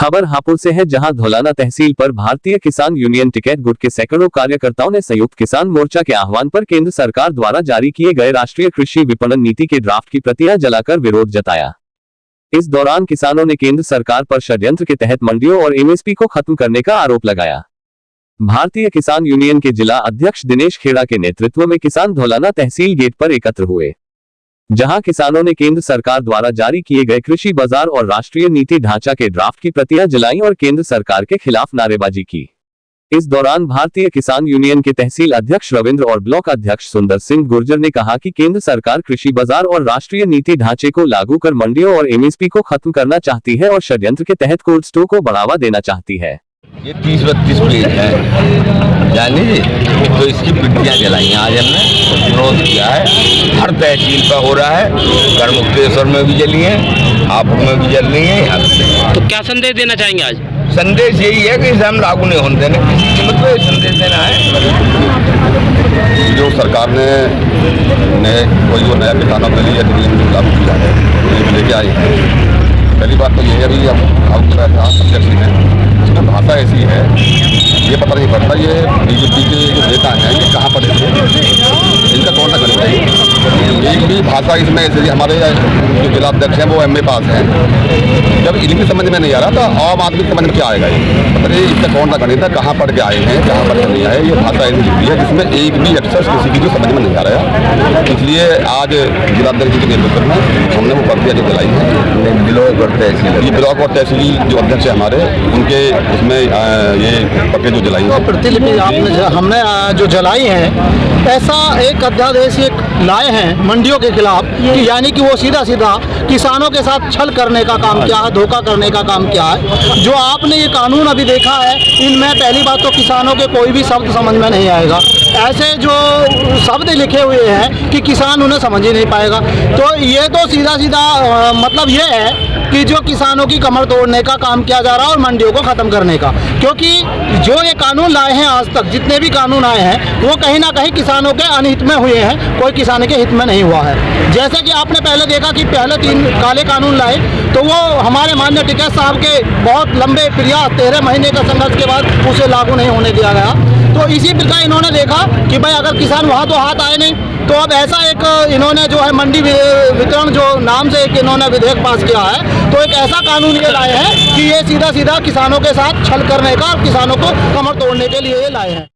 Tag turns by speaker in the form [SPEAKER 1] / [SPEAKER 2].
[SPEAKER 1] खबर हापुड़ से है, जहां धौलाना तहसील पर भारतीय किसान यूनियन टिकैत गुट के सैकड़ों कार्यकर्ताओं ने संयुक्त किसान मोर्चा के आह्वान पर केंद्र सरकार द्वारा जारी किए गए राष्ट्रीय कृषि विपणन नीति के ड्राफ्ट की प्रतियां जलाकर विरोध जताया। इस दौरान किसानों ने केंद्र सरकार पर षड्यंत्र के तहत मंडियों और एमएसपी को खत्म करने का आरोप लगाया। भारतीय किसान यूनियन के जिला अध्यक्ष दिनेश खेड़ा के नेतृत्व में किसान धौलाना तहसील गेट पर एकत्र हुए, जहां किसानों ने केंद्र सरकार द्वारा जारी किए गए कृषि बाजार और राष्ट्रीय नीति ढांचा के ड्राफ्ट की प्रतियां जलाई और केंद्र सरकार के खिलाफ नारेबाजी की। इस दौरान भारतीय किसान यूनियन के तहसील अध्यक्ष रविंद्र और ब्लॉक अध्यक्ष सुंदर सिंह गुर्जर ने कहा कि केंद्र सरकार कृषि बाजार और राष्ट्रीय नीति ढांचे को लागू कर मंडियों और एमएसपी को खत्म करना चाहती है और षड्यंत्र के तहत कोल्ड स्टोर को बढ़ावा देना चाहती है।
[SPEAKER 2] ये 30-32 पेज है जानी, तो इसकी प्रतियां जलाई आज हमने विरोध किया है। हर तहसील पर हो रहा है, गढ़मुक्तेश्वर में भी जली है, हापुड़ में भी जल रही है। यहाँ
[SPEAKER 3] तो क्या संदेश देना चाहेंगे आज?
[SPEAKER 2] संदेश यही है कि इसे हम लागू नहीं होने देना, किसी कीमत पे संदेश देना है।
[SPEAKER 4] जो सरकार ने कोई वो नया किसानों के लिए नियम लागू किया है, नियम लेके आई है। पहली बात तो ये है अभी अब सब्जेक्ट है, इसमें भाषा ऐसी है ये पता नहीं पड़ता ये बीजेपी के जो नेता हैं ये कहाँ पर इनका कौन सा करेगा। एक भी भाषा इसमें ऐसे हमारे जो जिला अध्यक्ष हैं वो एमए पास हैं, जब इनकी समझ में नहीं आ रहा था आम आदमी समझ में क्या आएगा। ये पता नहीं इसका कौन सा गणित है, कहाँ पढ़ के आए हैं, कहाँ पढ़ के नहीं आए। ये भाषा ऐसी लिखी है जिसमें एक भी अक्षर किसी की जो समझ में नहीं आ रहा है। इसलिए आज जिला अध्यक्ष के नेतृत्व में हमने वो प्रतियां जो जलाई है, ब्लॉक और तहसील जो अध्यक्ष है हमारे, उनके उसमें ये पक्के जो जलाई है।
[SPEAKER 5] प्रतिलिपि हमने जो जलाई है, ऐसा एक अध्यादेश लाए हैं मंडियों के खिलाफ कि यानी कि वो सीधा सीधा किसानों के साथ छल करने का काम किया है, धोखा करने का काम किया है। जो आपने ये कानून अभी देखा है, इनमें पहली बात तो किसानों के कोई भी शब्द समझ में नहीं आएगा। ऐसे जो शब्द लिखे हुए हैं कि किसान उन्हें समझ ही नहीं पाएगा। तो ये तो सीधा सीधा मतलब ये है कि जो किसानों की कमर तोड़ने का काम किया जा रहा है और मंडियों को ख़त्म करने का। क्योंकि जो ये कानून लाए हैं, आज तक जितने भी कानून आए हैं वो कहीं ना कहीं किसानों के अनहित में हुए हैं, कोई किसान के हित में नहीं हुआ है। जैसे कि आपने पहले देखा कि पहले 3 काले कानून लाए तो वो हमारे माननीय टिकैत साहब के बहुत लंबे प्रयास 13 महीने का संघर्ष के बाद उसे लागू नहीं होने दिया गया। तो इसी प्रकार इन्होंने देखा कि भाई अगर किसान वहाँ तो हाथ आए नहीं, तो अब ऐसा एक इन्होंने जो है मंडी वितरण जो नाम से एक इन्होंने विधेयक पास किया है, तो एक ऐसा कानून ये लाए हैं कि ये सीधा सीधा किसानों के साथ छल करने का और किसानों को कमर तोड़ने के लिए ये लाए हैं।